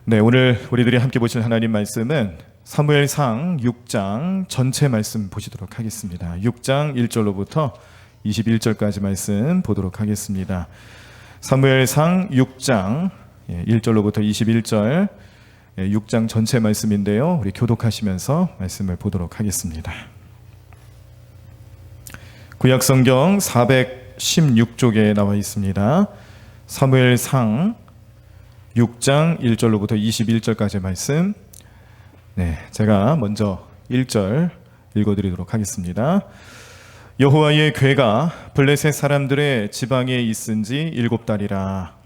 네, 오늘 우리들이 함께 보실 하나님 말씀은 사무엘상 6장 전체 말씀 보시도록 하겠습니다. 6장 1절로부터 21절까지 말씀 보도록 하겠습니다. 사무엘상 6장 1절로부터 21절 6장 전체 말씀인데요. 우리 교독하시면서 말씀을 보도록 하겠습니다. 구약성경 416쪽에 나와 있습니다. 사무엘상 6장 1절로부터 21절까지 말씀. 네, 제가 먼저 1절 읽어드리도록 하겠습니다. 여호와의 궤가 블레셋 사람들의 지방에 있은 지 7달이라.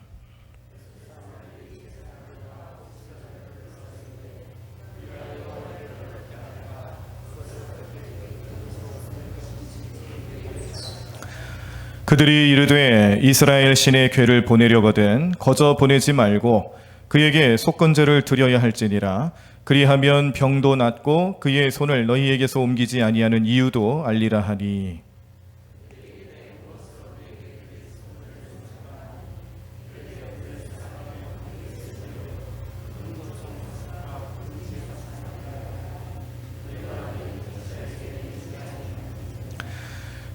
그들이 이르되 이스라엘 신의 궤를 보내려거든 거저 보내지 말고 그에게 속건제를 드려야 할지니라. 그리하면 병도 낫고 그의 손을 너희에게서 옮기지 아니하는 이유도 알리라 하니.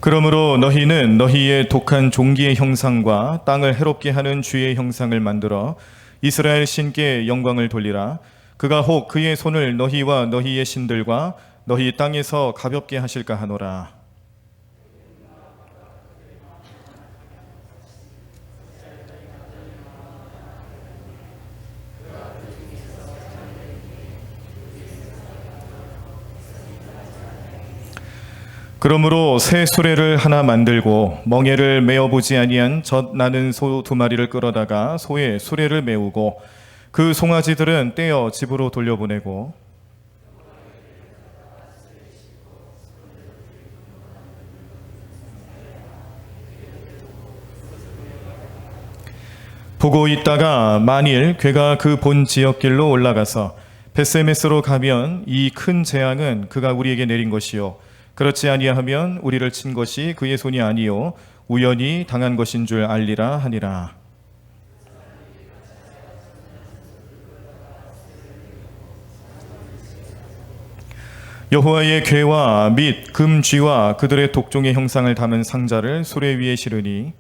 그러므로 너희는 너희의 독한 종기의 형상과 땅을 해롭게 하는 쥐의 형상을 만들어 이스라엘 신께 영광을 돌리라. 그가 혹 그의 손을 너희와 너희의 신들과 너희 땅에서 가볍게 하실까 하노라. 그러므로 새 수레를 하나 만들고 멍에를 메어보지 아니한 젖 나는 소 2마리를 끌어다가 소의 수레를 메우고 그 송아지들은 떼어 집으로 돌려보내고 보고 있다가 만일 궤가 그 본 지역길로 올라가서 벳세메스로 가면 이 큰 재앙은 그가 우리에게 내린 것이요 그렇지 아니하면 우리를 친 것이 그의 손이 아니요 우연히 당한 것인 줄 알리라 하니라. 여호와의 궤와 및 금쥐와 그들의 독종의 형상을 담은 상자를 수레 위에 실으니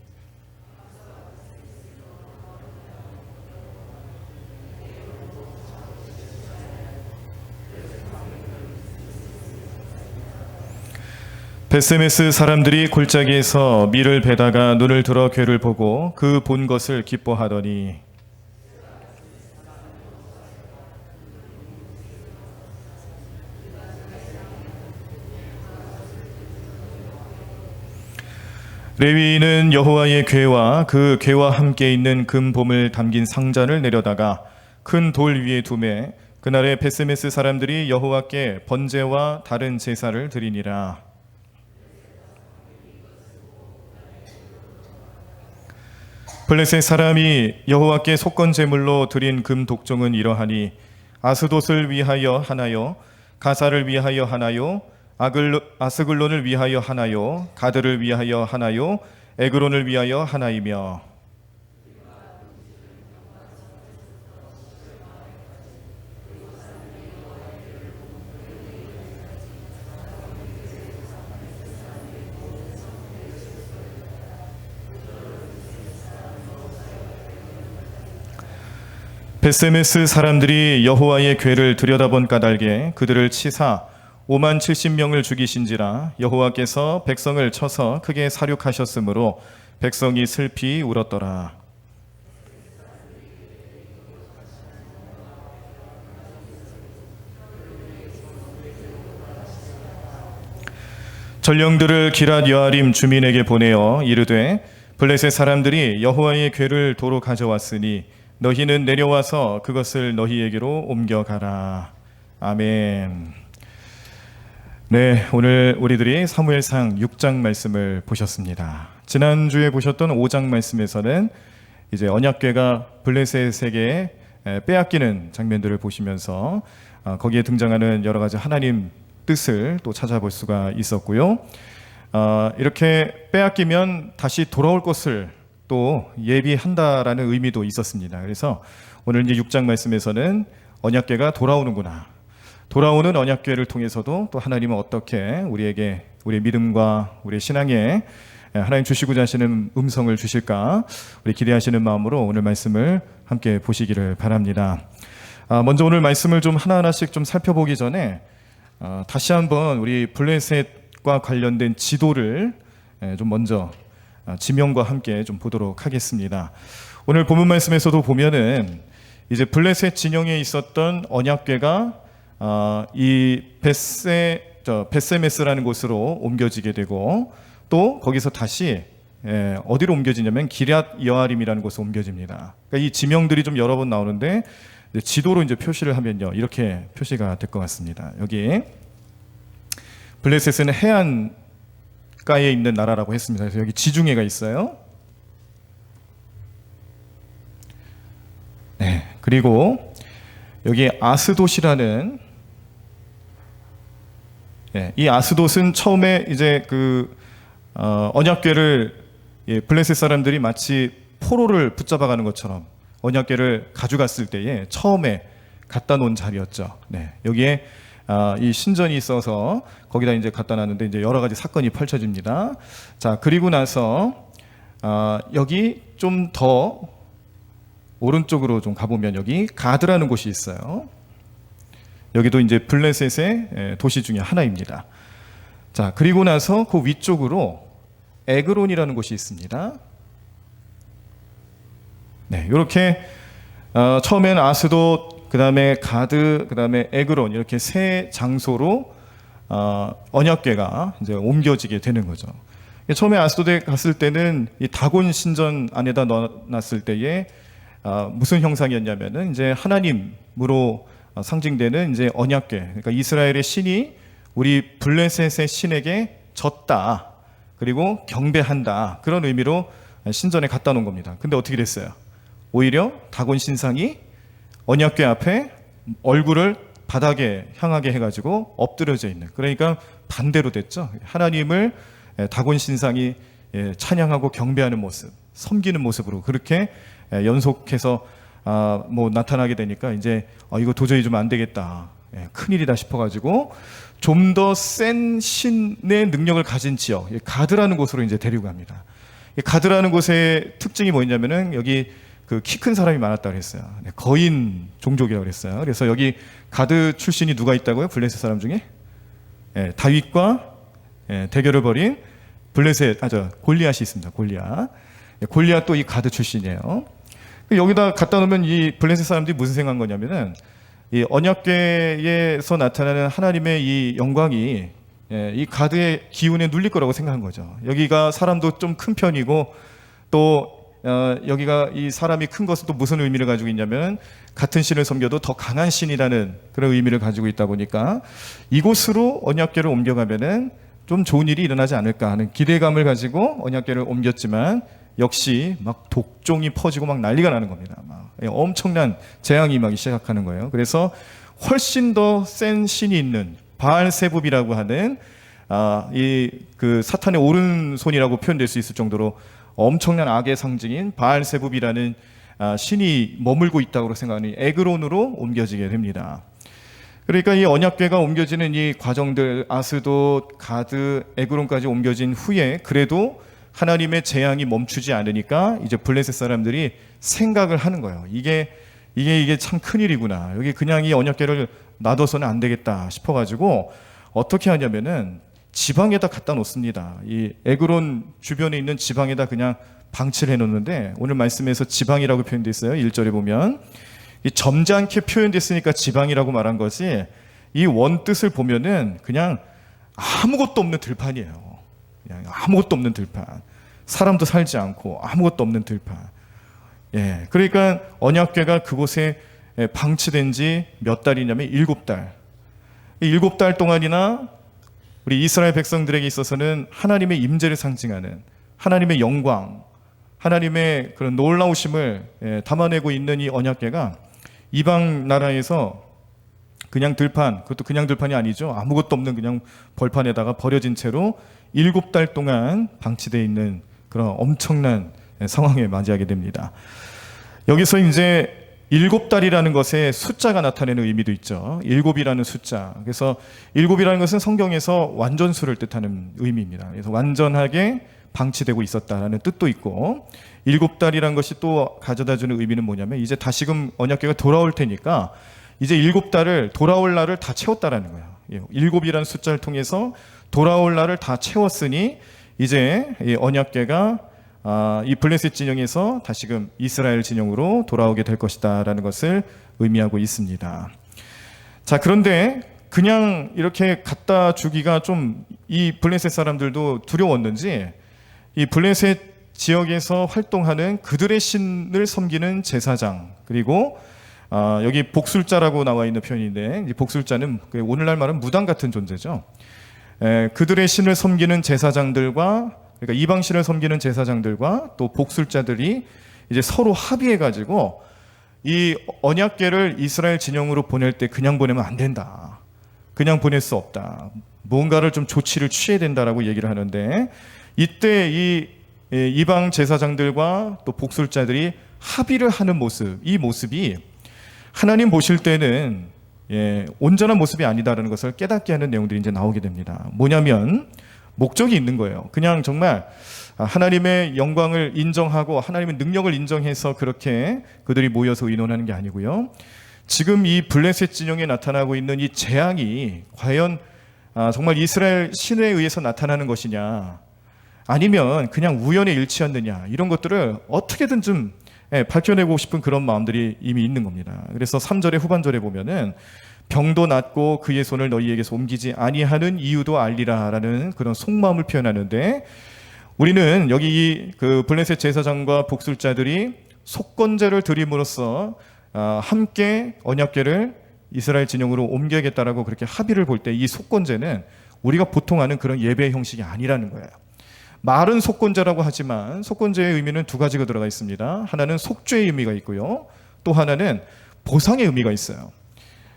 벳세메스 사람들이 골짜기에서 밀을 베다가 눈을 들어 궤를 보고 그 본 것을 기뻐하더니 레위인은 여호와의 궤와 그 궤와 함께 있는 금봄을 담긴 상자를 내려다가 큰 돌 위에 두매 그날에 벳세메스 사람들이 여호와께 번제와 다른 제사를 드리니라. 블레셋 사람이 여호와께 속건 제물로 드린 금 독종은 이러하니 아스돗을 위하여 하나요, 가사를 위하여 하나요, 아스글론을 위하여 하나요, 가드를 위하여 하나요, 에그론을 위하여 하나이며 벳세메스 사람들이 여호와의 궤를 들여다본 까닭에 그들을 치사 5만 70명을 죽이신지라. 여호와께서 백성을 쳐서 크게 사륙하셨으므로 백성이 슬피 울었더라. 전령들을 기랏 여아림 주민에게 보내어 이르되 블레셋 사람들이 여호와의 궤를 도로 가져왔으니 너희는 내려와서 그것을 너희에게로 옮겨가라. 아멘. 네, 오늘 우리들이 사무엘상 6장 말씀을 보셨습니다. 지난주에 보셨던 5장 말씀에서는 이제 언약궤가 블레셋에게 빼앗기는 장면들을 보시면서 거기에 등장하는 여러 가지 하나님 뜻을 또 찾아볼 수가 있었고요. 이렇게 빼앗기면 다시 돌아올 것을 또 예비한다라는 의미도 있었습니다. 그래서 오늘 이제 6장 말씀에서는 언약궤가 돌아오는구나. 돌아오는 언약궤를 통해서도 또 하나님은 어떻게 우리에게 우리의 믿음과 우리의 신앙에 하나님 주시고자 하시는 음성을 주실까 우리 기대하시는 마음으로 오늘 말씀을 함께 보시기를 바랍니다. 먼저 오늘 말씀을 좀 하나하나씩 좀 살펴보기 전에 다시 한번 우리 블레셋과 관련된 지도를 좀 먼저 지명과 함께 좀 보도록 하겠습니다. 오늘 본문 말씀에서도 보면은 이제 블레셋 진영에 있었던 언약궤가 이 벳세메스라는 곳으로 옮겨지게 되고 또 거기서 다시 어디로 옮겨지냐면 기럇 여아림이라는 곳으로 옮겨집니다. 그러니까 이 지명들이 좀 여러 번 나오는데 지도로 이제 표시를 하면요 이렇게 표시가 될 것 같습니다. 여기 블레셋은 해안가에 있는 나라라고 했습니다. 그래서 여기 지중해가 있어요. 네, 그리고 여기 아스돗이라는 이 아스돗은 처음에 이제 그 언약궤를 블레셋 사람들이 마치 포로를 붙잡아가는 것처럼 언약궤를 가져갔을 때에 처음에 갖다 놓은 자리였죠. 네, 여기에 이 신전이 있어서 거기다 이제 갖다 놨는데 이제 여러 가지 사건이 펼쳐집니다. 자, 그리고 나서 여기 좀 더 오른쪽으로 좀 가보면 여기 가드라는 곳이 있어요. 여기도 이제 블레셋의 도시 중에 하나입니다. 자, 그리고 나서 그 위쪽으로 에그론이라는 곳이 있습니다. 네, 이렇게 처음에는 아스돗, 그 다음에 가드, 그 다음에 에그론 이렇게 세 장소로 언약궤가 이제 옮겨지게 되는 거죠. 처음에 아스돗에 갔을 때는 이 다곤 신전 안에다 넣어놨을 때에 무슨 형상이었냐면은 이제 하나님으로 상징되는 이제 언약궤, 그러니까 이스라엘의 신이 우리 블레셋의 신에게 졌다, 그리고 경배한다, 그런 의미로 신전에 갖다 놓은 겁니다. 근데 어떻게 됐어요? 오히려 다곤 신상이 언약궤 앞에 얼굴을 바닥에 향하게 해가지고 엎드려져 있는, 그러니까 반대로 됐죠. 하나님을 다곤 신상이 찬양하고 경배하는 모습, 섬기는 모습으로 그렇게 연속해서 나타나게 되니까 이제 이거 도저히 좀 안 되겠다, 큰일이다 싶어가지고 좀 더 센 신의 능력을 가진 지역, 가드라는 곳으로 이제 데리고 갑니다. 가드라는 곳의 특징이 뭐였냐면은 여기 그 키 큰 사람이 많았다고 그랬어요. 거인 종족이라고 그랬어요. 그래서 여기 가드 출신이 누가 있다고요? 블레셋 사람 중에? 다윗과 대결을 벌인 골리앗이 있습니다. 골리앗도 이 가드 출신이에요. 여기다 갖다 놓으면 이 블레셋 사람들이 무슨 생각한 거냐면은 이 언약궤에서 나타나는 하나님의 이 영광이 이 가드의 기운에 눌릴 거라고 생각한 거죠. 여기가 사람도 좀 큰 편이고 또 여기가 이 사람이 큰 것은 또 무슨 의미를 가지고 있냐면 같은 신을 섬겨도 더 강한 신이라는 그런 의미를 가지고 있다 보니까 이곳으로 언약궤를 옮겨가면은 좀 좋은 일이 일어나지 않을까 하는 기대감을 가지고 언약궤를 옮겼지만 역시 막 독종이 퍼지고 막 난리가 나는 겁니다. 막 엄청난 재앙이 임하기 시작하는 거예요. 그래서 훨씬 더 센 신이 있는 바알세붑이라고 하는 이 그 사탄의 오른손이라고 표현될 수 있을 정도로 엄청난 악의 상징인 바알세붑이라는 신이 머물고 있다고 생각하는 에그론으로 옮겨지게 됩니다. 그러니까 이 언약궤가 옮겨지는 이 과정들, 아스돗, 가드, 에그론까지 옮겨진 후에 그래도 하나님의 재앙이 멈추지 않으니까 이제 블레셋 사람들이 생각을 하는 거예요. 이게 참 큰일이구나. 여기 그냥 이 언약궤를 놔둬서는 안 되겠다 싶어가지고 어떻게 하냐면은 지방에다 갖다 놓습니다. 이 에그론 주변에 있는 지방에다 그냥 방치를 해놓는데 오늘 말씀에서 지방이라고 표현되어 있어요. 1절에 보면 이 점잖게 표현됐으니까 지방이라고 말한 것이 이 원뜻을 보면은 그냥 아무것도 없는 들판이에요. 그냥 아무것도 없는 들판, 사람도 살지 않고 아무것도 없는 들판. 그러니까 언약궤가 그곳에 방치된 지 몇 달이냐면 7달. 7달 동안이나 우리 이스라엘 백성들에게 있어서는 하나님의 임재를 상징하는 하나님의 영광, 하나님의 그런 놀라우심을 담아내고 있는 이 언약궤가 이방 나라에서 그냥 들판, 그것도 그냥 들판이 아니죠. 아무것도 없는 그냥 벌판에다가 버려진 채로 7달 동안 방치되어 있는 그런 엄청난 상황에 맞이하게 됩니다. 여기서 이제 7달이라는 것에 숫자가 나타내는 의미도 있죠. 7이라는 숫자. 그래서 7이라는 것은 성경에서 완전수를 뜻하는 의미입니다. 그래서 완전하게 방치되고 있었다라는 뜻도 있고, 7달이라는 것이 또 가져다주는 의미는 뭐냐면 이제 다시금 언약궤가 돌아올 테니까 이제 7달을 돌아올 날을 다 채웠다라는 거예요. 7이라는 숫자를 통해서 돌아올 날을 다 채웠으니 이제 이 언약궤가 이 블레셋 진영에서 다시금 이스라엘 진영으로 돌아오게 될 것이다라는 것을 의미하고 있습니다. 자, 그런데 그냥 이렇게 갖다 주기가 좀 이 블레셋 사람들도 두려웠는지 이 블레셋 지역에서 활동하는 그들의 신을 섬기는 제사장, 그리고 여기 복술자라고 나와 있는 표현인데, 이 복술자는 오늘날 말은 무당 같은 존재죠. 그들의 신을 섬기는 제사장들과, 그러니까 이방신을 섬기는 제사장들과 또 복술자들이 이제 서로 합의해가지고 이 언약궤를 이스라엘 진영으로 보낼 때 그냥 보내면 안 된다. 그냥 보낼 수 없다. 뭔가를 좀 조치를 취해야 된다라고 얘기를 하는데, 이때 이 이방 제사장들과 또 복술자들이 합의를 하는 모습, 이 모습이 하나님 보실 때는 온전한 모습이 아니다라는 것을 깨닫게 하는 내용들이 이제 나오게 됩니다. 뭐냐면 목적이 있는 거예요. 그냥 정말 하나님의 영광을 인정하고 하나님의 능력을 인정해서 그렇게 그들이 모여서 의논하는 게 아니고요. 지금 이 블레셋 진영에 나타나고 있는 이 재앙이 과연 정말 이스라엘 신에 의해서 나타나는 것이냐, 아니면 그냥 우연의 일치였느냐, 이런 것들을 어떻게든 좀 밝혀내고 싶은 그런 마음들이 이미 있는 겁니다. 그래서 3절의 후반절에 보면은 병도 낫고 그의 손을 너희에게서 옮기지 아니하는 이유도 알리라라는 그런 속마음을 표현하는데, 우리는 여기 그 블레셋 제사장과 복술자들이 속건제를 드림으로써 함께 언약궤를 이스라엘 진영으로 옮겨야겠다라고 그렇게 합의를 볼 때, 이 속건제는 우리가 보통 아는 그런 예배 형식이 아니라는 거예요. 말은 속건제라고 하지만 속건제의 의미는 두 가지가 들어가 있습니다. 하나는 속죄의 의미가 있고요, 또 하나는 보상의 의미가 있어요.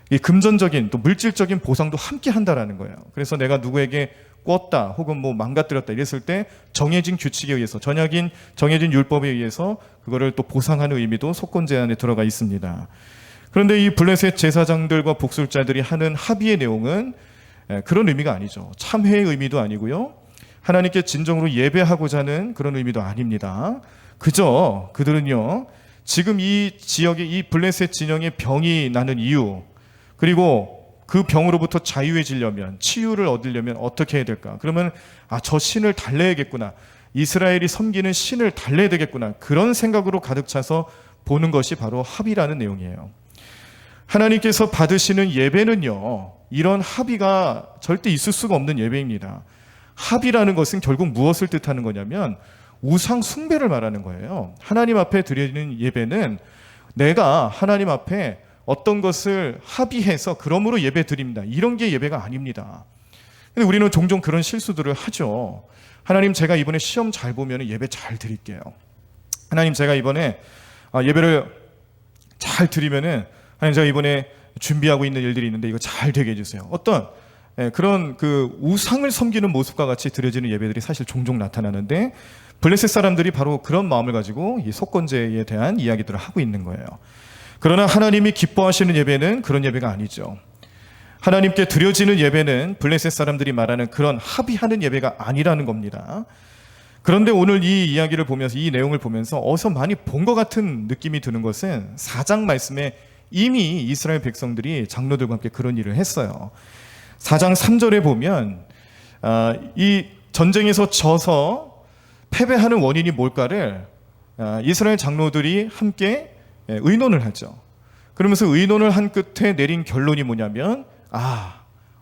이 금전적인 또 물질적인 보상도 함께 한다라는 거예요. 그래서 내가 누구에게 꿨다 혹은 뭐 망가뜨렸다 이랬을 때 정해진 규칙에 의해서, 정해진 율법에 의해서 그거를 또 보상하는 의미도 속건제 안에 들어가 있습니다. 그런데 이 블레셋 제사장들과 복술자들이 하는 합의의 내용은 그런 의미가 아니죠. 참회의 의미도 아니고요, 하나님께 진정으로 예배하고자 하는 그런 의미도 아닙니다. 그저 그들은요, 지금 이 지역의 이 블레셋 진영의 병이 나는 이유, 그리고 그 병으로부터 자유해지려면, 치유를 얻으려면 어떻게 해야 될까? 그러면 저 신을 달래야겠구나, 이스라엘이 섬기는 신을 달래야 되겠구나, 그런 생각으로 가득 차서 보는 것이 바로 합의라는 내용이에요. 하나님께서 받으시는 예배는요, 이런 합의가 절대 있을 수가 없는 예배입니다. 합의라는 것은 결국 무엇을 뜻하는 거냐면 우상 숭배를 말하는 거예요. 하나님 앞에 드리는 예배는 내가 하나님 앞에 어떤 것을 합의해서 그러므로 예배 드립니다, 이런 게 예배가 아닙니다. 근데 우리는 종종 그런 실수들을 하죠. 하나님, 제가 이번에 시험 잘 보면 예배 잘 드릴게요. 하나님, 제가 이번에 예배를 잘 드리면은, 하나님, 제가 이번에 준비하고 있는 일들이 있는데 이거 잘 되게 해주세요. 어떤 그런 그 우상을 섬기는 모습과 같이 드려지는 예배들이 사실 종종 나타나는데, 블레셋 사람들이 바로 그런 마음을 가지고 이 속건제에 대한 이야기들을 하고 있는 거예요. 그러나 하나님이 기뻐하시는 예배는 그런 예배가 아니죠. 하나님께 드려지는 예배는 블레셋 사람들이 말하는 그런 합의하는 예배가 아니라는 겁니다. 그런데 오늘 이 이야기를 보면서, 이 내용을 보면서 어디서 많이 본 것 같은 느낌이 드는 것은 4장 말씀에 이미 이스라엘 백성들이 장로들과 함께 그런 일을 했어요. 4장 3절에 보면 이 전쟁에서 져서 패배하는 원인이 뭘까를 이스라엘 장로들이 함께 의논을 하죠. 그러면서 의논을 한 끝에 내린 결론이 뭐냐면,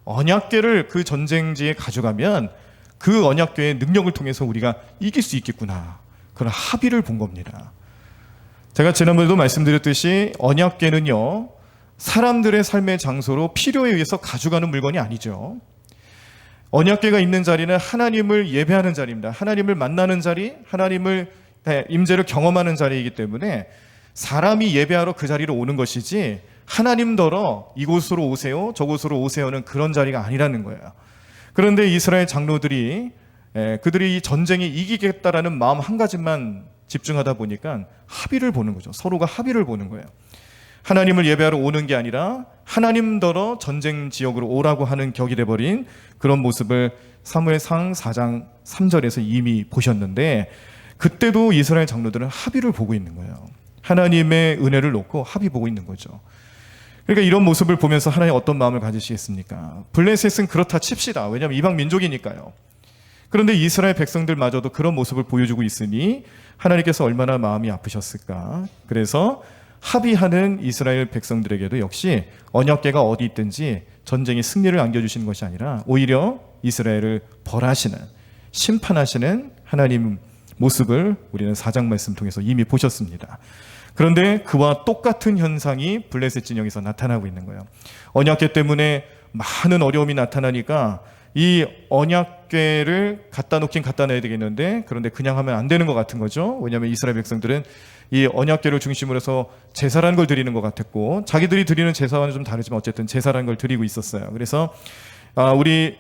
언약궤를 그 전쟁지에 가져가면 그 언약궤의 능력을 통해서 우리가 이길 수 있겠구나, 그런 합의를 본 겁니다. 제가 지난번에도 말씀드렸듯이 언약궤는요, 사람들의 삶의 장소로 필요에 의해서 가져가는 물건이 아니죠. 언약궤가 있는 자리는 하나님을 예배하는 자리입니다. 하나님을 만나는 자리, 하나님을 임재를 경험하는 자리이기 때문에 사람이 예배하러 그 자리로 오는 것이지, 하나님더러 이곳으로 오세요, 저곳으로 오세요는 그런 자리가 아니라는 거예요. 그런데 이스라엘 장로들이 그들이 이 전쟁에 이기겠다라는 마음 한 가지만 집중하다 보니까 합의를 보는 거죠. 서로가 합의를 보는 거예요. 하나님을 예배하러 오는 게 아니라 하나님더러 전쟁 지역으로 오라고 하는 격이 돼버린 그런 모습을 사무엘상 4장 3절에서 이미 보셨는데, 그때도 이스라엘 장로들은 합의를 보고 있는 거예요. 하나님의 은혜를 놓고 합의 보고 있는 거죠. 그러니까 이런 모습을 보면서 하나님 어떤 마음을 가지시겠습니까? 블레셋은 그렇다 칩시다. 왜냐하면 이방 민족이니까요. 그런데 이스라엘 백성들마저도 그런 모습을 보여주고 있으니 하나님께서 얼마나 마음이 아프셨을까. 그래서 합의하는 이스라엘 백성들에게도 역시 언약궤가 어디 있든지 전쟁의 승리를 안겨주시는 것이 아니라 오히려 이스라엘을 벌하시는, 심판하시는 하나님 모습을 우리는 4장 말씀 통해서 이미 보셨습니다. 그런데 그와 똑같은 현상이 블레셋 진영에서 나타나고 있는 거예요. 언약궤 때문에 많은 어려움이 나타나니까 이 언약궤를 갖다 놓긴 갖다 놔야 되겠는데, 그런데 그냥 하면 안 되는 것 같은 거죠. 왜냐하면 이스라엘 백성들은 이 언약궤를 중심으로 해서 제사라는 걸 드리는 것 같았고, 자기들이 드리는 제사와는 좀 다르지만 어쨌든 제사라는 걸 드리고 있었어요. 그래서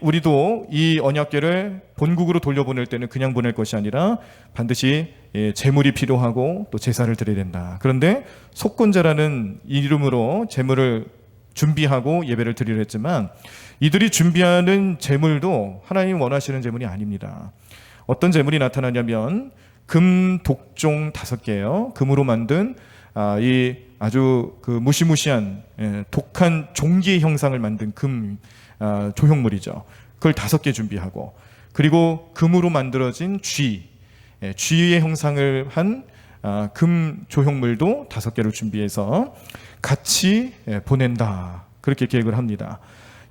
우리도 이 언약궤를 본국으로 돌려보낼 때는 그냥 보낼 것이 아니라 반드시 제물이 필요하고 또 제사를 드려야 된다. 그런데 속건제라는 이름으로 제물을 준비하고 예배를 드리려 했지만, 이들이 준비하는 제물도 하나님 원하시는 제물이 아닙니다. 어떤 제물이 나타나냐면 금 독종 5개예요. 금으로 만든 이 아주 그 무시무시한 독한 종기의 형상을 만든 금 조형물이죠. 그걸 5개 준비하고, 그리고 금으로 만들어진 쥐의 형상을 한 금 조형물도 5개를 준비해서 같이 보낸다. 그렇게 계획을 합니다.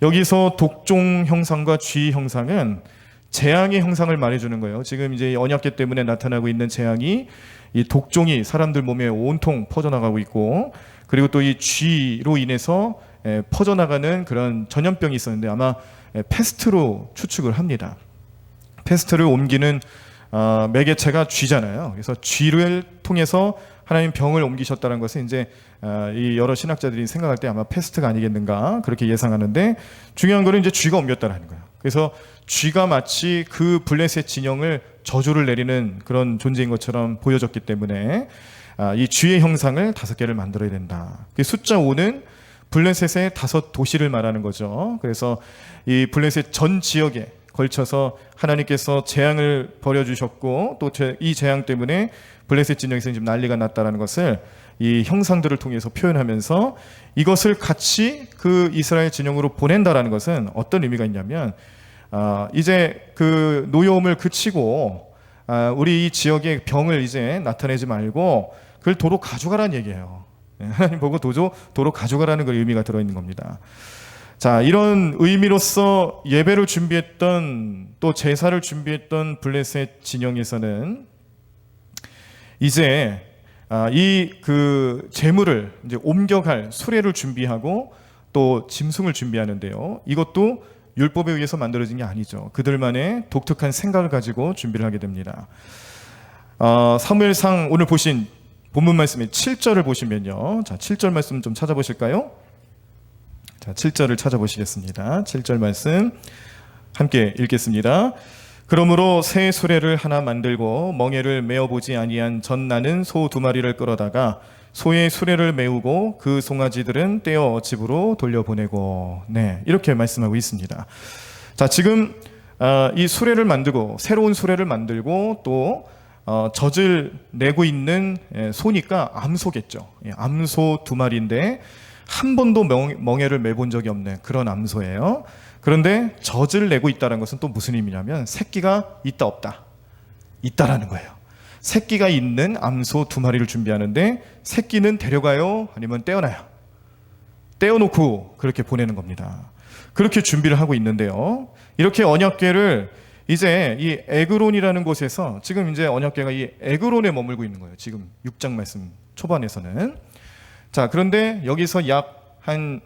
여기서 독종 형상과 쥐 형상은 재앙의 형상을 말해주는 거예요. 지금 이제 언약궤 때문에 나타나고 있는 재앙이, 이 독종이 사람들 몸에 온통 퍼져나가고 있고, 그리고 또 이 쥐로 인해서 퍼져나가는 그런 전염병이 있었는데 아마 패스트로 추측을 합니다. 패스트를 옮기는 매개체가 쥐잖아요. 그래서 쥐를 통해서 하나님 병을 옮기셨다는 것은 이제 이 여러 신학자들이 생각할 때 아마 패스트가 아니겠는가 그렇게 예상하는데, 중요한 거는 이제 쥐가 옮겼다는 거예요. 그래서 쥐가 마치 그 블레셋 진영을 저주를 내리는 그런 존재인 것처럼 보여졌기 때문에 이 쥐의 형상을 5개를 만들어야 된다. 숫자 5는 블레셋의 5도시를 말하는 거죠. 그래서 이 블레셋 전 지역에 걸쳐서 하나님께서 재앙을 벌여주셨고, 또 이 재앙 때문에 블레셋 진영에서 지금 난리가 났다는 것을 이 형상들을 통해서 표현하면서, 이것을 같이 그 이스라엘 진영으로 보낸다라는 것은 어떤 의미가 있냐면, 이제 그 노여움을 그치고 우리 이 지역의 병을 이제 나타내지 말고 그걸 도로 가져가라는 얘기예요. 하나님 보고 도로 가져가라는 그 의미가 들어있는 겁니다. 자, 이런 의미로서 예배를 준비했던, 또 제사를 준비했던 블레셋 진영에서는 이제 이 그 제물을 이제 옮겨갈 수레를 준비하고 또 짐승을 준비하는데요. 이것도 율법에 의해서 만들어진 게 아니죠. 그들만의 독특한 생각을 가지고 준비를 하게 됩니다. 사무엘상 오늘 보신 본문 말씀의 7절을 보시면요. 자, 7절 말씀 좀 찾아보실까요? 자, 7절을 찾아보시겠습니다. 7절 말씀 함께 읽겠습니다. 그러므로 새 수레를 하나 만들고 멍에를 메어보지 아니한 젖나는 소 2마리를 끌어다가 소의 수레를 메우고 그 송아지들은 떼어 집으로 돌려보내고, 네, 이렇게 말씀하고 있습니다. 자, 지금 이 수레를 만들고, 새로운 수레를 만들고 또 젖을 내고 있는 소니까 암소겠죠. 암소 2마리인데 한 번도 멍에를 매본 적이 없는 그런 암소예요. 그런데 젖을 내고 있다는 것은 또 무슨 의미냐면 새끼가 있다 없다, 있다라는 거예요. 새끼가 있는 암소 2마리를 준비하는데, 새끼는 데려가요 아니면 떼어놔요? 떼어놓고 그렇게 보내는 겁니다. 그렇게 준비를 하고 있는데요. 이렇게 언약궤를 이제 이 에그론이라는 곳에서, 지금 이제 언약궤가 이 에그론에 머물고 있는 거예요. 지금 6장 말씀 초반에서는. 자, 그런데 여기서 약 한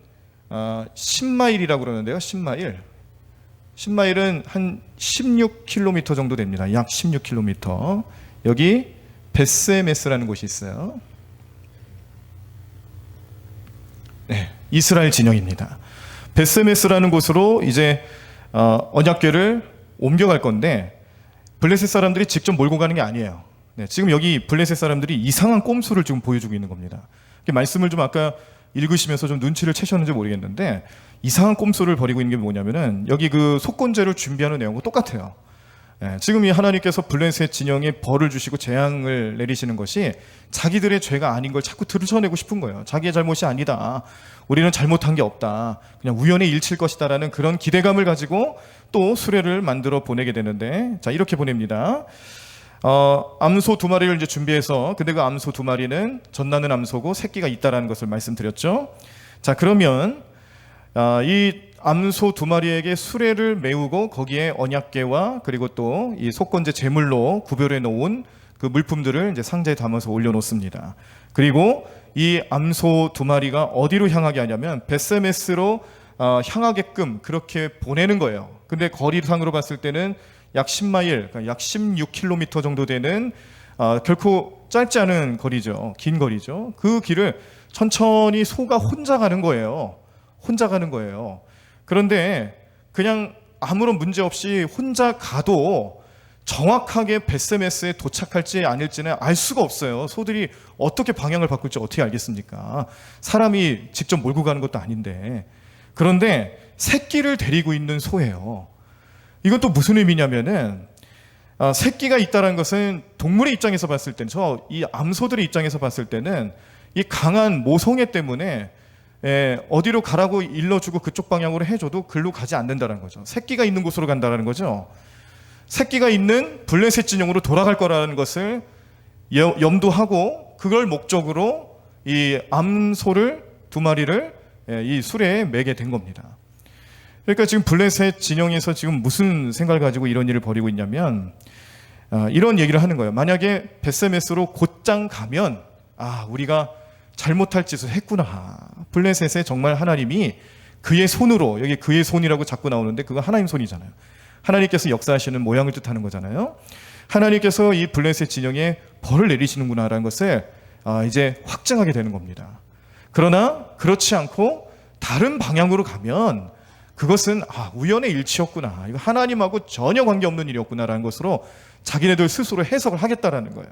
10마일이라고 그러는데요. 10마일. 10마일은 한 16km 정도 됩니다. 약 16km. 여기 베스메스라는 곳이 있어요. 네, 이스라엘 진영입니다. 베스메스라는 곳으로 이제 언약궤를 옮겨갈 건데, 블레셋 사람들이 직접 몰고 가는 게 아니에요. 네, 지금 여기 블레셋 사람들이 이상한 꼼수를 지금 보여주고 있는 겁니다. 말씀을 좀 아까 읽으시면서 좀 눈치를 채셨는지 모르겠는데 이상한 꼼수를 벌이고 있는 게 뭐냐면은 여기 그 속건제를 준비하는 내용과 똑같아요. 지금 이 하나님께서 블레셋 진영에 벌을 주시고 재앙을 내리시는 것이 자기들의 죄가 아닌 걸 자꾸 들춰내고 싶은 거예요. 자기의 잘못이 아니다. 우리는 잘못한 게 없다. 그냥 우연의 일치일 것이다라는 그런 기대감을 가지고 또 수레를 만들어 보내게 되는데, 자, 이렇게 보냅니다. 암소 2마리를 이제 준비해서, 근데 그 암소 2마리는 젖나는 암소고 새끼가 있다라는 것을 말씀드렸죠. 자, 그러면 이 암소 2마리에게 수레를 메우고 거기에 언약궤와 그리고 또 이 속건제 제물로 구별해 놓은 그 물품들을 이제 상자에 담아서 올려놓습니다. 그리고 이 암소 2마리가 어디로 향하게 하냐면 벳세메스로 향하게끔 그렇게 보내는 거예요. 근데 거리상으로 봤을 때는 약 10마일, 그러니까 약 16km 정도 되는 결코 짧지 않은 거리죠. 긴 거리죠. 그 길을 천천히 소가 혼자 가는 거예요. 혼자 가는 거예요. 그런데 그냥 아무런 문제 없이 혼자 가도 정확하게 벳세메스에 도착할지 아닐지는 알 수가 없어요. 소들이 어떻게 방향을 바꿀지 어떻게 알겠습니까? 사람이 직접 몰고 가는 것도 아닌데. 그런데 새끼를 데리고 있는 소예요. 이건 또 무슨 의미냐면은 새끼가 있다는 것은 동물의 입장에서 봤을 때는, 이 암소들의 입장에서 봤을 때는 이 강한 모성애 때문에 어디로 가라고 일러주고 그쪽 방향으로 해줘도 글로 가지 않는다는 거죠. 새끼가 있는 곳으로 간다는 거죠. 새끼가 있는 블레셋 진영으로 돌아갈 거라는 것을 염두하고 그걸 목적으로 이 암소를 2마리를 이 수레에 매게 된 겁니다. 그러니까 지금 블레셋 진영에서 지금 무슨 생각을 가지고 이런 일을 벌이고 있냐면 이런 얘기를 하는 거예요. 만약에 벳세메스로 곧장 가면 우리가 잘못할 짓을 했구나. 블레셋에 정말 하나님이 그의 손으로, 여기 그의 손이라고 자꾸 나오는데 그거 하나님 손이잖아요. 하나님께서 역사하시는 모양을 뜻하는 거잖아요. 하나님께서 이 블레셋 진영에 벌을 내리시는구나라는 것을 이제 확증하게 되는 겁니다. 그러나 그렇지 않고 다른 방향으로 가면 그것은 우연의 일치였구나. 이거 하나님하고 전혀 관계없는 일이었구나라는 것으로 자기네들 스스로 해석을 하겠다라는 거예요.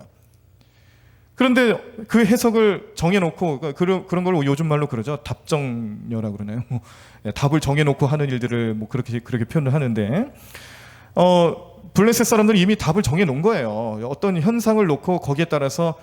그런데 그 해석을 정해놓고, 그런 걸 요즘 말로 그러죠. 답정녀라고 그러나요? 답을 정해놓고 하는 일들을 그렇게 표현을 하는데, 블레셋 사람들은 이미 답을 정해놓은 거예요. 어떤 현상을 놓고 거기에 따라서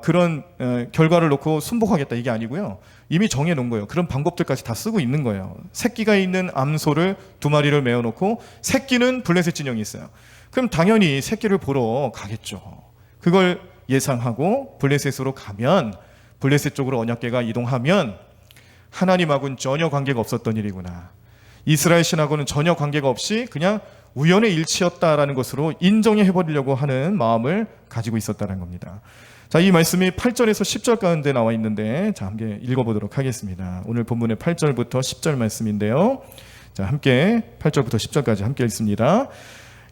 그런 결과를 놓고 순복하겠다 이게 아니고요. 이미 정해놓은 거예요. 그런 방법들까지 다 쓰고 있는 거예요. 새끼가 있는 암소를 2마리를 메어놓고 새끼는 블레셋 진영이 있어요. 그럼 당연히 새끼를 보러 가겠죠. 그걸 예상하고 블레셋으로 가면, 블레셋 쪽으로 언약궤가 이동하면 하나님하고는 전혀 관계가 없었던 일이구나. 이스라엘 신하고는 전혀 관계가 없이 그냥 우연의 일치였다라는 것으로 인정해버리려고 하는 마음을 가지고 있었다는 겁니다. 자, 이 말씀이 8절에서 10절 가운데 나와 있는데, 자, 함께 읽어보도록 하겠습니다. 오늘 본문의 8절부터 10절 말씀인데요. 자, 함께 8절부터 10절까지 함께 읽습니다.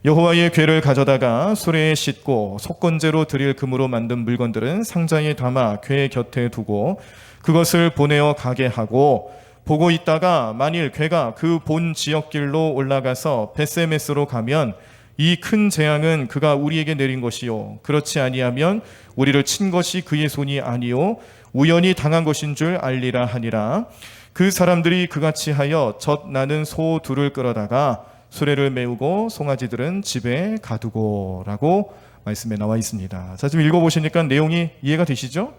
여호와의 궤를 가져다가 수레에 싣고 속건제로 드릴 금으로 만든 물건들은 상자에 담아 궤 곁에 두고 그것을 보내어 가게 하고, 보고 있다가 만일 궤가 그 본 지역길로 올라가서 벳세메스로 가면 이 큰 재앙은 그가 우리에게 내린 것이요, 그렇지 아니하면 우리를 친 것이 그의 손이 아니요 우연히 당한 것인 줄 알리라 하니라. 그 사람들이 그같이 하여 젖 나는 소 2를 끌어다가 수레를 메우고 송아지들은 집에 가두고 라고 말씀에 나와 있습니다. 자, 지금 읽어보시니까 내용이 이해가 되시죠?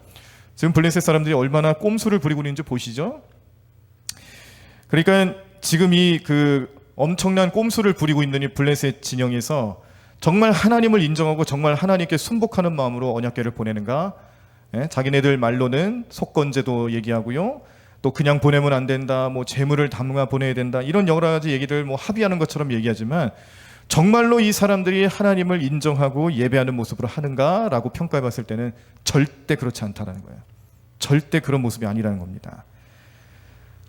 지금 블레셋 사람들이 얼마나 꼼수를 부리고 있는지 보시죠? 그러니까 지금 이 엄청난 꼼수를 부리고 있는 이 블레셋 진영에서 정말 하나님을 인정하고 정말 하나님께 순복하는 마음으로 언약궤를 보내는가? 자기네들 말로는 속건제도 얘기하고요. 또 그냥 보내면 안 된다, 재물을 담아 보내야 된다, 이런 여러 가지 얘기들 합의하는 것처럼 얘기하지만 정말로 이 사람들이 하나님을 인정하고 예배하는 모습으로 하는가라고 평가해 봤을 때는 절대 그렇지 않다라는 거예요. 절대 그런 모습이 아니라는 겁니다.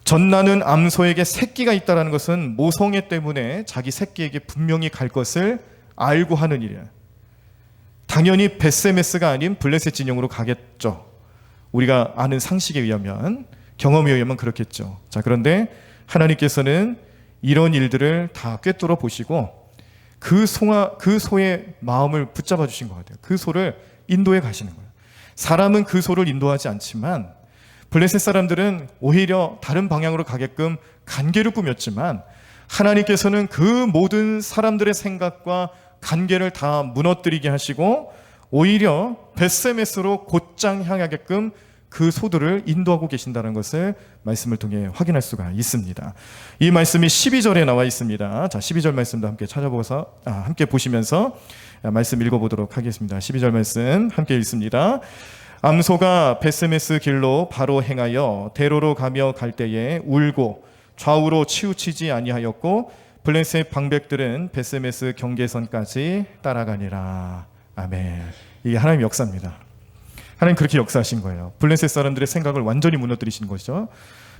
젖나는 암소에게 새끼가 있다는 것은 모성애 때문에 자기 새끼에게 분명히 갈 것을 알고 하는 일이에요. 당연히 벳세메스가 아닌 블레셋 진영으로 가겠죠. 우리가 아는 상식에 의하면, 경험에 의하면 그렇겠죠. 자, 그런데 하나님께서는 이런 일들을 다 꿰뚫어 보시고 그 소의 마음을 붙잡아 주신 것 같아요. 그 소를 인도해 가시는 거예요. 사람은 그 소를 인도하지 않지만 블레셋 사람들은 오히려 다른 방향으로 가게끔 간계를 꾸몄지만 하나님께서는 그 모든 사람들의 생각과 간계를 다 무너뜨리게 하시고 오히려 벳세메스로 곧장 향하게끔 그 소들을 인도하고 계신다는 것을 말씀을 통해 확인할 수가 있습니다. 이 말씀이 12절에 나와 있습니다. 자, 12절 말씀도 함께 찾아보서 함께 보시면서 말씀 읽어보도록 하겠습니다. 12절 말씀 함께 읽습니다. 암소가 벳세메스 길로 바로 행하여 대로로 가며 갈 때에 울고 좌우로 치우치지 아니하였고 블레셋 방백들은 벳세메스 경계선까지 따라가니라. 아멘. 이게 하나님의 역사입니다. 하나님 그렇게 역사하신 거예요. 블레셋 사람들의 생각을 완전히 무너뜨리신 것이죠.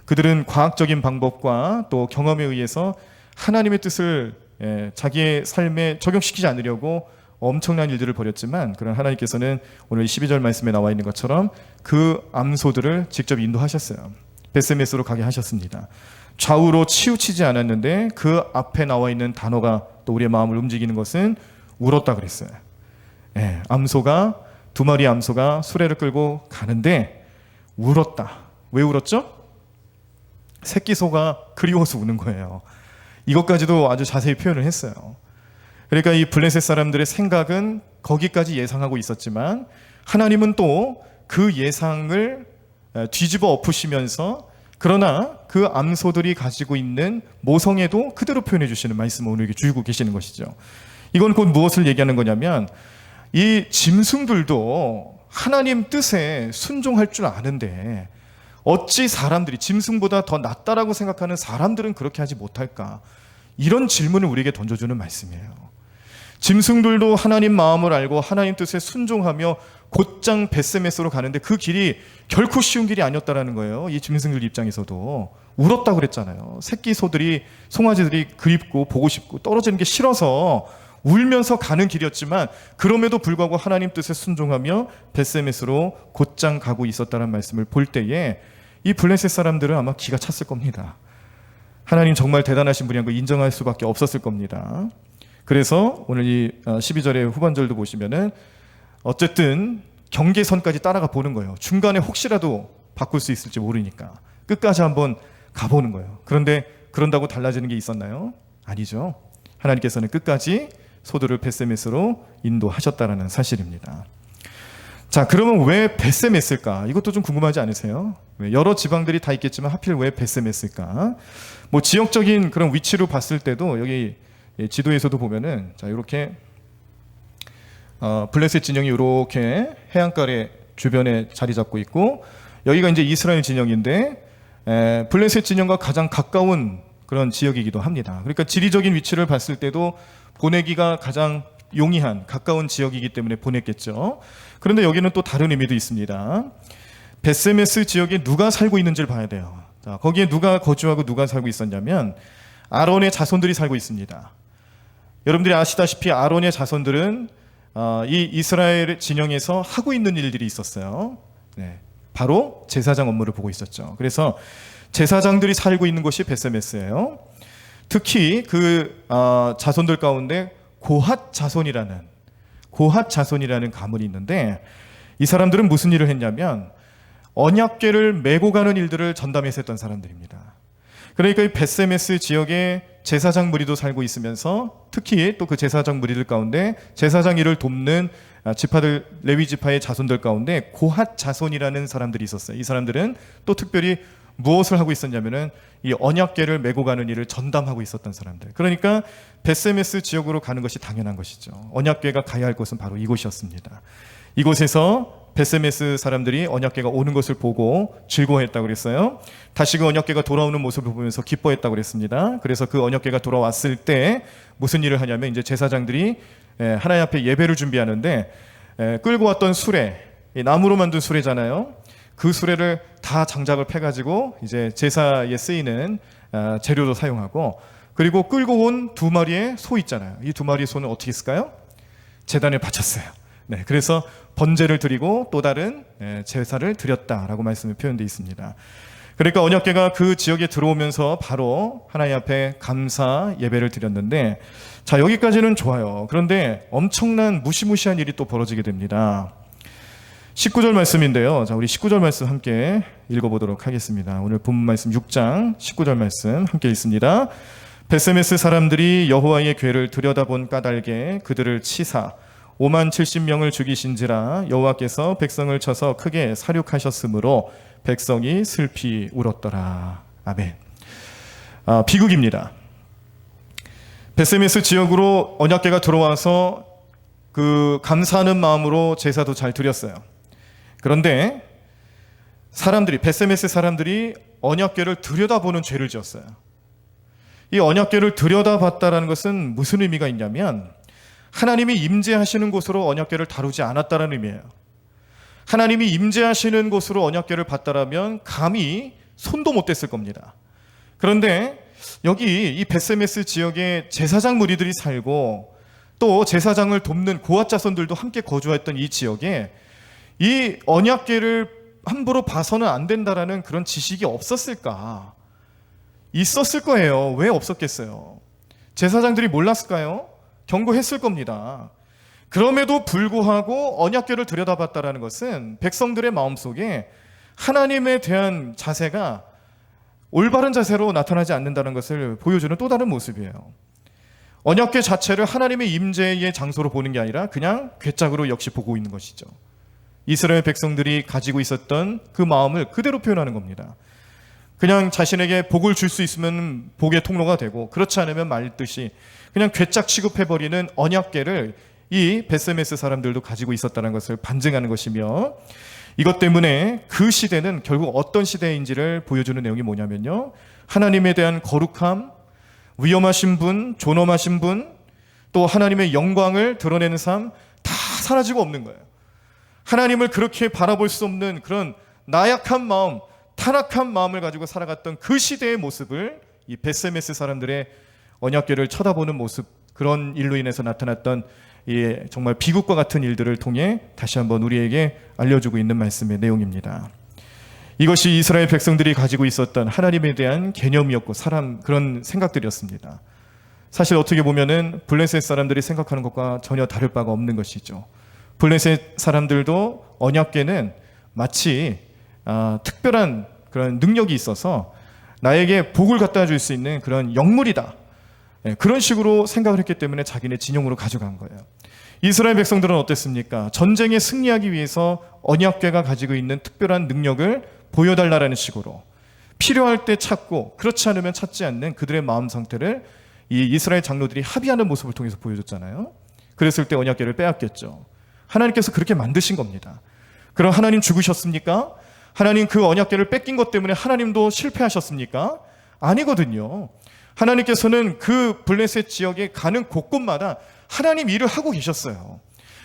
그들은 과학적인 방법과 또 경험에 의해서 하나님의 뜻을 자기의 삶에 적용시키지 않으려고 엄청난 일들을 벌였지만 그런 하나님께서는 오늘 12절 말씀에 나와 있는 것처럼 그 암소들을 직접 인도하셨어요. 벳세메스로 가게 하셨습니다. 좌우로 치우치지 않았는데 그 앞에 나와 있는 단어가 또 우리의 마음을 움직이는 것은 울었다 그랬어요. 암소가 두 마리 암소가 수레를 끌고 가는데 울었다. 왜 울었죠? 새끼 소가 그리워서 우는 거예요. 이것까지도 아주 자세히 표현을 했어요. 그러니까 이 블레셋 사람들의 생각은 거기까지 예상하고 있었지만 하나님은 또 그 예상을 뒤집어 엎으시면서 그러나 그 암소들이 가지고 있는 모성애도 그대로 표현해 주시는 말씀을 오늘 주고 계시는 것이죠. 이건 곧 무엇을 얘기하는 거냐면 이 짐승들도 하나님 뜻에 순종할 줄 아는데 어찌 사람들이 짐승보다 더 낫다라고 생각하는 사람들은 그렇게 하지 못할까? 이런 질문을 우리에게 던져주는 말씀이에요. 짐승들도 하나님 마음을 알고 하나님 뜻에 순종하며 곧장 벳세메스로 가는데 그 길이 결코 쉬운 길이 아니었다라는 거예요. 이 짐승들 입장에서도 울었다고 그랬잖아요. 새끼 소들이 송아지들이 그립고 보고 싶고 떨어지는 게 싫어서 울면서 가는 길이었지만 그럼에도 불구하고 하나님 뜻에 순종하며 벳세메스로 곧장 가고 있었다는 말씀을 볼 때에 이 블레셋 사람들은 아마 기가 찼을 겁니다. 하나님 정말 대단하신 분이란 걸 인정할 수밖에 없었을 겁니다. 그래서 오늘 이 12절의 후반절도 보시면은 어쨌든 경계선까지 따라가 보는 거예요. 중간에 혹시라도 바꿀 수 있을지 모르니까 끝까지 한번 가보는 거예요. 그런데 그런다고 달라지는 게 있었나요? 아니죠. 하나님께서는 끝까지 소들을 벳세메스로 인도하셨다라는 사실입니다. 자, 그러면 왜 벳세메스일까? 이것도 좀 궁금하지 않으세요? 여러 지방들이 다 있겠지만 하필 왜 벳세메스일까? 뭐 지역적인 그런 위치로 봤을 때도 여기 지도에서도 보면은 자, 이렇게 블레셋 진영이 이렇게 해안가에 주변에 자리 잡고 있고 여기가 이제 이스라엘 진영인데 블레셋 진영과 가장 가까운 그런 지역이기도 합니다. 그러니까 지리적인 위치를 봤을 때도 보내기가 가장 용이한 가까운 지역이기 때문에 보냈겠죠. 그런데 여기는 또 다른 의미도 있습니다. 벳세메스 지역에 누가 살고 있는지를 봐야 돼요. 자, 거기에 누가 거주하고 누가 살고 있었냐면 아론의 자손들이 살고 있습니다. 여러분들이 아시다시피 아론의 자손들은 이 이스라엘 진영에서 하고 있는 일들이 있었어요. 바로 제사장 업무를 보고 있었죠. 그래서 제사장들이 살고 있는 곳이 벳세메스예요. 특히 그 자손들 가운데 고핫 자손이라는 가문이 있는데 이 사람들은 무슨 일을 했냐면 언약궤를 메고 가는 일들을 전담해서 했던 사람들입니다. 그러니까 이 벳세메스 지역에 제사장 무리도 살고 있으면서 특히 또 그 제사장 무리들 가운데 제사장 일을 돕는 지파들, 레위 지파의 자손들 가운데 고핫 자손이라는 사람들이 있었어요. 이 사람들은 또 특별히 무엇을 하고 있었냐면은 이 언약궤를 메고 가는 일을 전담하고 있었던 사람들. 그러니까 벳세메스 지역으로 가는 것이 당연한 것이죠. 언약궤가 가야 할 곳은 바로 이곳이었습니다. 이곳에서 벳세메스 사람들이 언약궤가 오는 것을 보고 즐거워했다고 그랬어요. 다시 그 언약궤가 돌아오는 모습을 보면서 기뻐했다고 그랬습니다. 그래서 그 언약궤가 돌아왔을 때 무슨 일을 하냐면 이제 제사장들이 하나님 앞에 예배를 준비하는데 끌고 왔던 수레, 나무로 만든 수레잖아요. 그 수레를 다 장작을 패가지고 이제 제사에 쓰이는 재료로 사용하고 그리고 끌고 온 두 마리의 소 있잖아요. 이 두 마리의 소는 어떻게 했을까요? 제단에 바쳤어요. 그래서 번제를 드리고 또 다른 제사를 드렸다라고 말씀이 표현되어 있습니다. 그러니까 언약궤가 그 지역에 들어오면서 바로 하나님 앞에 감사 예배를 드렸는데 자, 여기까지는 좋아요. 그런데 엄청난 무시무시한 일이 또 벌어지게 됩니다. 19절 말씀인데요. 자, 우리 19절 말씀 함께 읽어보도록 하겠습니다. 오늘 본문 말씀 6장 19절 말씀 함께 읽습니다. 베세메스 사람들이 여호와의 궤를 들여다본 까닭에 그들을 치사 5만 70명을 죽이신지라 여호와께서 백성을 쳐서 크게 사륙하셨으므로 백성이 슬피 울었더라. 아멘. 비극입니다. 베세메스 지역으로 언약궤가 들어와서 그 감사하는 마음으로 제사도 잘 드렸어요. 그런데 베세메스 사람들이 언약궤를 들여다보는 죄를 지었어요. 이 언약궤를 들여다봤다라는 것은 무슨 의미가 있냐면 하나님이 임재하시는 곳으로 언약궤를 다루지 않았다는 의미예요. 하나님이 임재하시는 곳으로 언약궤를 봤다라면 감히 손도 못 댔을 겁니다. 그런데 여기 이 베세메스 지역에 제사장 무리들이 살고 또 제사장을 돕는 고앗 자손들도 함께 거주했던 이 지역에 이 언약궤를 함부로 봐서는 안 된다라는 그런 지식이 없었을까? 있었을 거예요. 왜 없었겠어요? 제사장들이 몰랐을까요? 경고했을 겁니다. 그럼에도 불구하고 언약궤를 들여다봤다라는 것은 백성들의 마음속에 하나님에 대한 자세가 올바른 자세로 나타나지 않는다는 것을 보여주는 또 다른 모습이에요. 언약궤 자체를 하나님의 임재의 장소로 보는 게 아니라 그냥 궤짝으로 역시 보고 있는 것이죠. 이스라엘 백성들이 가지고 있었던 그 마음을 그대로 표현하는 겁니다. 그냥 자신에게 복을 줄 수 있으면 복의 통로가 되고 그렇지 않으면 말듯이 그냥 궤짝 취급해버리는 언약궤를 이 베세메스 사람들도 가지고 있었다는 것을 반증하는 것이며 이것 때문에 그 시대는 결국 어떤 시대인지를 보여주는 내용이 뭐냐면요. 하나님에 대한 거룩함, 위엄하신 분, 존엄하신 분, 또 하나님의 영광을 드러내는 삶 다 사라지고 없는 거예요. 하나님을 그렇게 바라볼 수 없는 그런 나약한 마음, 타락한 마음을 가지고 살아갔던 그 시대의 모습을 이 베세메스 사람들의 언약궤를 쳐다보는 모습, 그런 일로 인해서 나타났던 이 정말 비극과 같은 일들을 통해 다시 한번 우리에게 알려주고 있는 말씀의 내용입니다. 이것이 이스라엘 백성들이 가지고 있었던 하나님에 대한 개념이었고 그런 생각들이었습니다. 사실 어떻게 보면은 블레셋 사람들이 생각하는 것과 전혀 다를 바가 없는 것이죠. 블레셋 사람들도 언약궤는 마치 특별한 그런 능력이 있어서 나에게 복을 갖다 줄 수 있는 그런 영물이다. 그런 식으로 생각을 했기 때문에 자기네 진영으로 가져간 거예요. 이스라엘 백성들은 어땠습니까? 전쟁에 승리하기 위해서 언약궤가 가지고 있는 특별한 능력을 보여달라는 식으로 필요할 때 찾고 그렇지 않으면 찾지 않는 그들의 마음 상태를 이 이스라엘 장로들이 합의하는 모습을 통해서 보여줬잖아요. 그랬을 때 언약궤를 빼앗겼죠. 하나님께서 그렇게 만드신 겁니다. 그럼 하나님 죽으셨습니까? 하나님 그 언약궤를 뺏긴 것 때문에 하나님도 실패하셨습니까? 아니거든요. 하나님께서는 그 블레셋 지역에 가는 곳곳마다 하나님 일을 하고 계셨어요.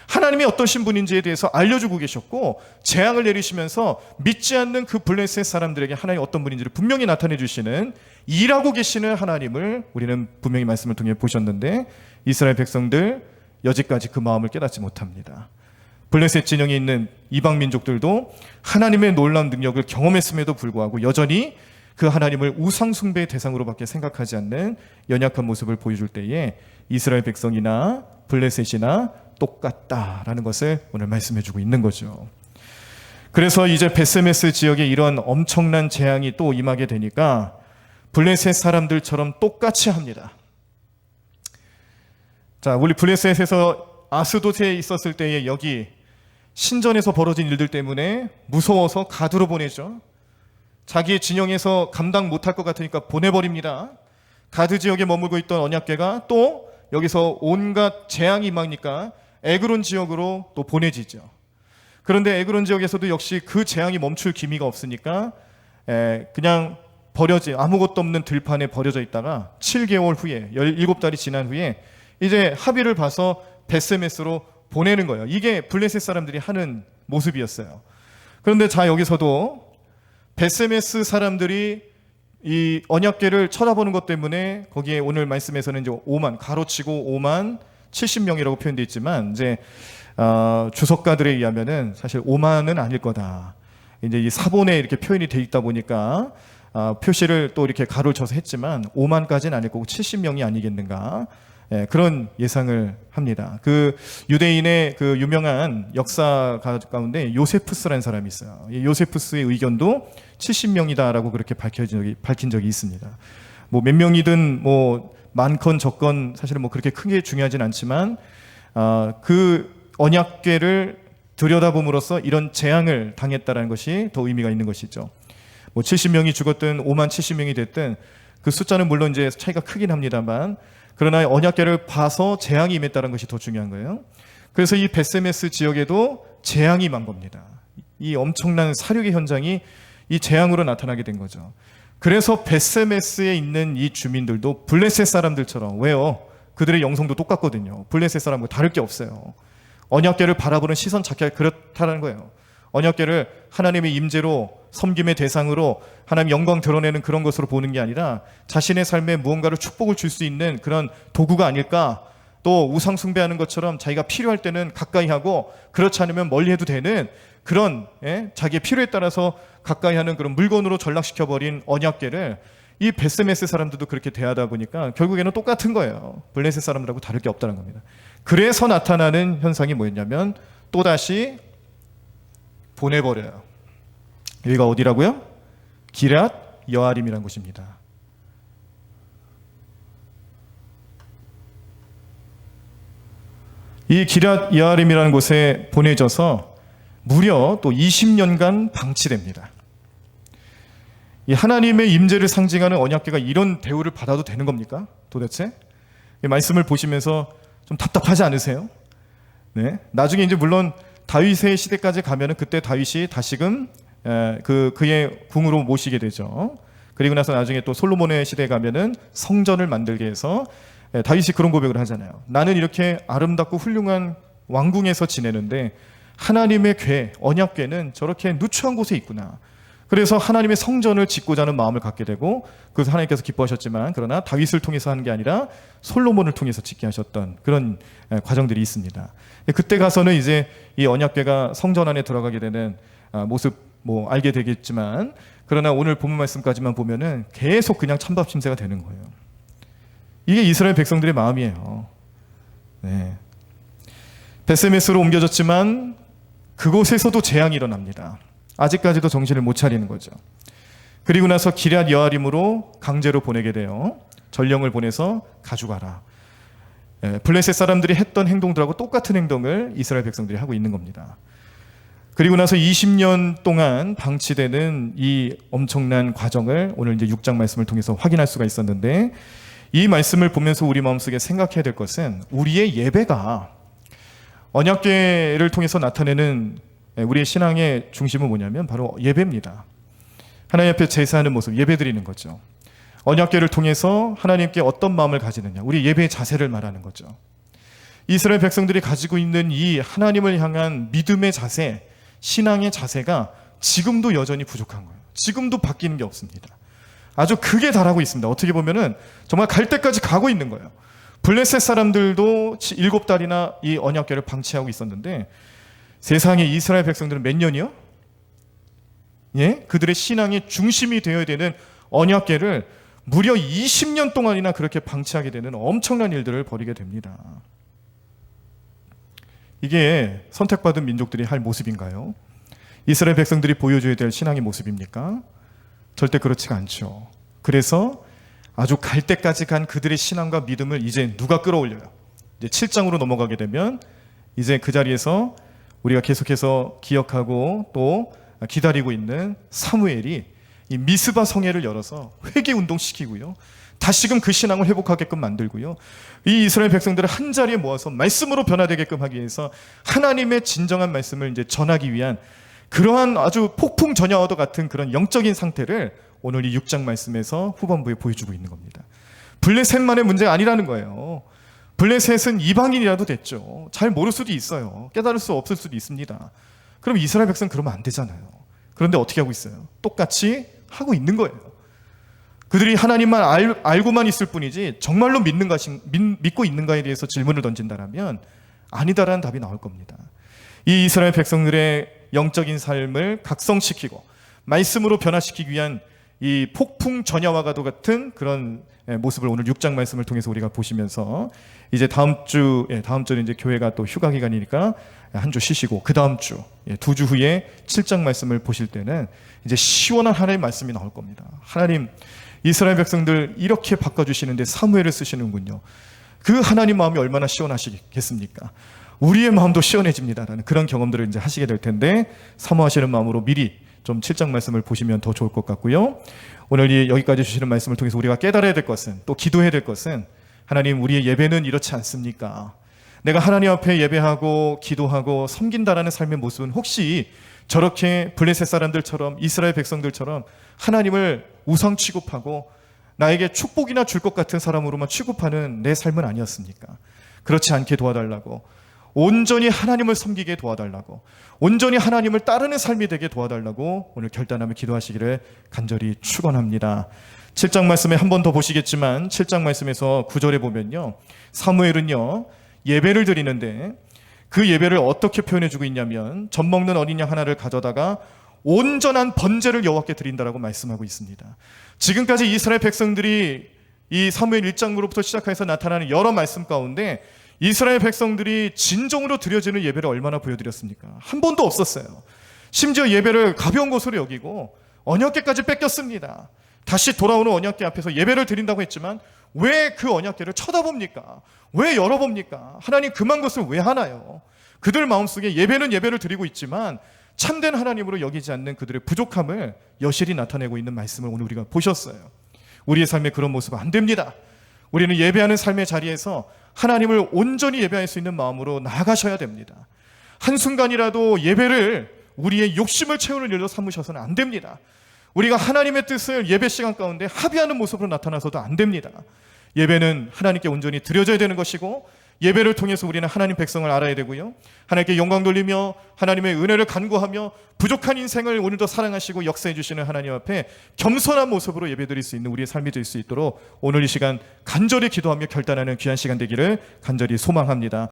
하나님이 어떠신 분인지에 대해서 알려주고 계셨고 재앙을 내리시면서 믿지 않는 그 블레셋 사람들에게 하나님이 어떤 분인지를 분명히 나타내 주시는 일하고 계시는 하나님을 우리는 분명히 말씀을 통해 보셨는데 이스라엘 백성들 여지까지 그 마음을 깨닫지 못합니다. 블레셋 진영에 있는 이방 민족들도 하나님의 놀라운 능력을 경험했음에도 불구하고 여전히 그 하나님을 우상 숭배의 대상으로밖에 생각하지 않는 연약한 모습을 보여줄 때에 이스라엘 백성이나 블레셋이나 똑같다라는 것을 오늘 말씀해주고 있는 거죠. 그래서 이제 베세메스 지역에 이런 엄청난 재앙이 또 임하게 되니까 블레셋 사람들처럼 똑같이 합니다. 자, 우리 블레셋에서 아스돗에 있었을 때에 여기 신전에서 벌어진 일들 때문에 무서워서 가두로 보내죠. 자기의 진영에서 감당 못할 것 같으니까 보내버립니다. 가드 지역에 머물고 있던 언약궤가 또 여기서 온갖 재앙이 임하니까 에그론 지역으로 또 보내지죠. 그런데 에그론 지역에서도 역시 그 재앙이 멈출 기미가 없으니까 그냥 아무것도 없는 들판에 버려져 있다가 7개월 후에 17달이 지난 후에 이제 합의를 봐서 베세메스로 보내는 거예요. 이게 블레셋 사람들이 하는 모습이었어요. 그런데 여기서도 베세메스 사람들이 이 언약궤를 쳐다보는 것 때문에 거기에 오늘 말씀에서는 이제 5만 가로치고 5만 70명이라고 표현되어 있지만 이제 주석가들에 의하면은 사실 5만은 아닐 거다. 이제 이 사본에 이렇게 표현이 되어 있다 보니까 표시를 또 이렇게 가로를 쳐서 했지만 5만까지는 아닐 거고 70명이 아니겠는가. 그런 예상을 합니다. 그 유대인의 그 유명한 역사 가운데 요세푸스라는 사람이 있어요. 이 요세푸스의 의견도 70명이다라고 그렇게 밝힌 적이 있습니다. 뭐 몇 명이든 뭐 많건 적건 사실은 뭐 그렇게 크게 중요하진 않지만 그 언약궤를 들여다봄으로써 이런 재앙을 당했다라는 것이 더 의미가 있는 것이죠. 뭐 70명이 죽었든 5만 70명이 됐든 그 숫자는 물론 이제 차이가 크긴 합니다만, 그러나 언약궤를 봐서 재앙이 임했다는 것이 더 중요한 거예요. 그래서 이 베세메스 지역에도 재앙이 임한 겁니다. 이 엄청난 사륙의 현장이 이 재앙으로 나타나게 된 거죠. 그래서 베세메스에 있는 이 주민들도 블레셋 사람들처럼, 왜요? 그들의 영성도 똑같거든요. 블레셋 사람과 다를 게 없어요. 언약궤를 바라보는 시선 자체가 그렇다는 거예요. 언약궤를 하나님의 임재로, 섬김의 대상으로 하나님 영광 드러내는 그런 것으로 보는 게 아니라 자신의 삶에 무언가를 축복을 줄 수 있는 그런 도구가 아닐까, 또 우상 숭배하는 것처럼 자기가 필요할 때는 가까이 하고 그렇지 않으면 멀리 해도 되는 그런 자기의 필요에 따라서 가까이 하는 그런 물건으로 전락시켜버린 언약궤를 이 베세메스 사람들도 그렇게 대하다 보니까 결국에는 똑같은 거예요. 블레셋 사람들하고 다를 게 없다는 겁니다. 그래서 나타나는 현상이 뭐였냐면 또다시 보내버려요. 여기가 어디라고요? 기럇 여아림이라는 곳입니다. 이 기럇 여아림이라는 곳에 보내져서 무려 또 20년간 방치됩니다. 이 하나님의 임재를 상징하는 언약궤가 이런 대우를 받아도 되는 겁니까? 도대체? 이 말씀을 보시면서 좀 답답하지 않으세요? 네. 나중에 이제 물론 다윗의 시대까지 가면은 그때 다윗이 다시금 그의 궁으로 모시게 되죠. 그리고 나서 나중에 또 솔로몬의 시대에 가면은 성전을 만들게 해서 다윗이 그런 고백을 하잖아요. 나는 이렇게 아름답고 훌륭한 왕궁에서 지내는데 하나님의 궤, 언약궤는 저렇게 누추한 곳에 있구나. 그래서 하나님의 성전을 짓고자 하는 마음을 갖게 되고, 그래서 하나님께서 기뻐하셨지만 그러나 다윗을 통해서 하는 게 아니라 솔로몬을 통해서 짓게 하셨던 그런 과정들이 있습니다. 그때 가서는 이제 이 언약궤가 성전 안에 들어가게 되는 모습 뭐 알게 되겠지만, 그러나 오늘 본문 말씀까지만 보면은 계속 그냥 찬밥 침세가 되는 거예요. 이게 이스라엘 백성들의 마음이에요. 네. 베세메스로 옮겨졌지만 그곳에서도 재앙이 일어납니다. 아직까지도 정신을 못 차리는 거죠. 그리고 나서 기럇 여아림으로 강제로 보내게 돼요. 전령을 보내서 가져가라. 블레셋 사람들이 했던 행동들하고 똑같은 행동을 이스라엘 백성들이 하고 있는 겁니다. 그리고 나서 20년 동안 방치되는 이 엄청난 과정을 오늘 이제 6장 말씀을 통해서 확인할 수가 있었는데, 이 말씀을 보면서 우리 마음속에 생각해야 될 것은 우리의 예배가, 언약궤를 통해서 나타내는 우리의 신앙의 중심은 뭐냐면 바로 예배입니다. 하나님 앞에 제사하는 모습, 예배드리는 거죠. 언약궤를 통해서 하나님께 어떤 마음을 가지느냐, 우리 예배의 자세를 말하는 거죠. 이스라엘 백성들이 가지고 있는 이 하나님을 향한 믿음의 자세, 신앙의 자세가 지금도 여전히 부족한 거예요. 지금도 바뀌는 게 없습니다. 아주 극에 달하고 있습니다. 어떻게 보면은 정말 갈 때까지 가고 있는 거예요. 블레셋 사람들도 7달이나 이 언약궤를 방치하고 있었는데, 세상의 이스라엘 백성들은 몇 년이요? 예? 그들의 신앙의 중심이 되어야 되는 언약궤를 무려 20년 동안이나 그렇게 방치하게 되는 엄청난 일들을 벌이게 됩니다. 이게 선택받은 민족들이 할 모습인가요? 이스라엘 백성들이 보여줘야 될 신앙의 모습입니까? 절대 그렇지가 않죠. 그래서 아주 갈 때까지 간 그들의 신앙과 믿음을 이제 누가 끌어올려요? 이제 7장으로 넘어가게 되면 이제 그 자리에서 우리가 계속해서 기억하고 또 기다리고 있는 사무엘이 이 미스바 성회를 열어서 회개 운동시키고요, 다시금 그 신앙을 회복하게끔 만들고요, 이 이스라엘 백성들을 한 자리에 모아서 말씀으로 변화되게끔 하기 위해서 하나님의 진정한 말씀을 이제 전하기 위한 그러한 아주 폭풍전야와도 같은 그런 영적인 상태를 오늘 이 6장 말씀에서 후반부에 보여주고 있는 겁니다. 블레셋만의 문제가 아니라는 거예요. 블레셋은 이방인이라도 됐죠. 잘 모를 수도 있어요. 깨달을 수 없을 수도 있습니다. 그럼 이스라엘 백성은 그러면 안 되잖아요. 그런데 어떻게 하고 있어요? 똑같이 하고 있는 거예요. 그들이 하나님만 알고만 있을 뿐이지 정말로 믿고 있는가에 대해서 질문을 던진다면 아니다라는 답이 나올 겁니다. 이 이스라엘 백성들의 영적인 삶을 각성시키고 말씀으로 변화시키기 위한 이 폭풍 전야와가 같은 그런 모습을 오늘 6장 말씀을 통해서 우리가 보시면서 이제 다음 주는 이제 교회가 또 휴가 기간이니까 한 주 쉬시고 그 다음 주 2주 후에 7장 말씀을 보실 때는 이제 시원한 하나님의 말씀이 나올 겁니다. 하나님 이스라엘 백성들 이렇게 바꿔주시는데 사무엘을 쓰시는군요. 그 하나님 마음이 얼마나 시원하시겠습니까? 우리의 마음도 시원해집니다라는 그런 경험들을 이제 하시게 될 텐데 사모하시는 마음으로 미리 좀 7장 말씀을 보시면 더 좋을 것 같고요. 오늘 여기까지 주시는 말씀을 통해서 우리가 깨달아야 될 것은, 또 기도해야 될 것은, 하나님 우리의 예배는 이렇지 않습니까? 내가 하나님 앞에 예배하고 기도하고 섬긴다라는 삶의 모습은 혹시 저렇게 블레셋 사람들처럼 이스라엘 백성들처럼 하나님을 우상 취급하고 나에게 축복이나 줄 것 같은 사람으로만 취급하는 내 삶은 아니었습니까? 그렇지 않게 도와달라고, 온전히 하나님을 섬기게 도와달라고, 온전히 하나님을 따르는 삶이 되게 도와달라고 오늘 결단하며 기도하시기를 간절히 축원합니다. 7장 말씀에 한 번 더 보시겠지만 7장 말씀에서 9절에 보면요, 사무엘은요 예배를 드리는데 그 예배를 어떻게 표현해주고 있냐면 젖 먹는 어린 양 하나를 가져다가 온전한 번제를 여호와께 드린다라고 말씀하고 있습니다. 지금까지 이스라엘 백성들이 이 사무엘 1장으로부터 시작해서 나타나는 여러 말씀 가운데 이스라엘 백성들이 진정으로 드려지는 예배를 얼마나 보여드렸습니까? 한 번도 없었어요. 심지어 예배를 가벼운 것으로 여기고 언약궤까지 뺏겼습니다. 다시 돌아오는 언약궤 앞에서 예배를 드린다고 했지만 왜 그 언약궤를 쳐다봅니까? 왜 열어봅니까? 하나님 그만 것을 왜 하나요? 그들 마음속에 예배는 예배를 드리고 있지만 참된 하나님으로 여기지 않는 그들의 부족함을 여실히 나타내고 있는 말씀을 오늘 우리가 보셨어요. 우리의 삶에 그런 모습은 안 됩니다. 우리는 예배하는 삶의 자리에서 하나님을 온전히 예배할 수 있는 마음으로 나아가셔야 됩니다. 한순간이라도 예배를 우리의 욕심을 채우는 일로 삼으셔서는 안 됩니다. 우리가 하나님의 뜻을 예배 시간 가운데 합의하는 모습으로 나타나서도 안 됩니다. 예배는 하나님께 온전히 드려져야 되는 것이고 예배를 통해서 우리는 하나님 백성을 알아야 되고요, 하나님께 영광 돌리며 하나님의 은혜를 간구하며 부족한 인생을 오늘도 사랑하시고 역사해 주시는 하나님 앞에 겸손한 모습으로 예배드릴 수 있는 우리의 삶이 될 수 있도록 오늘 이 시간 간절히 기도하며 결단하는 귀한 시간 되기를 간절히 소망합니다.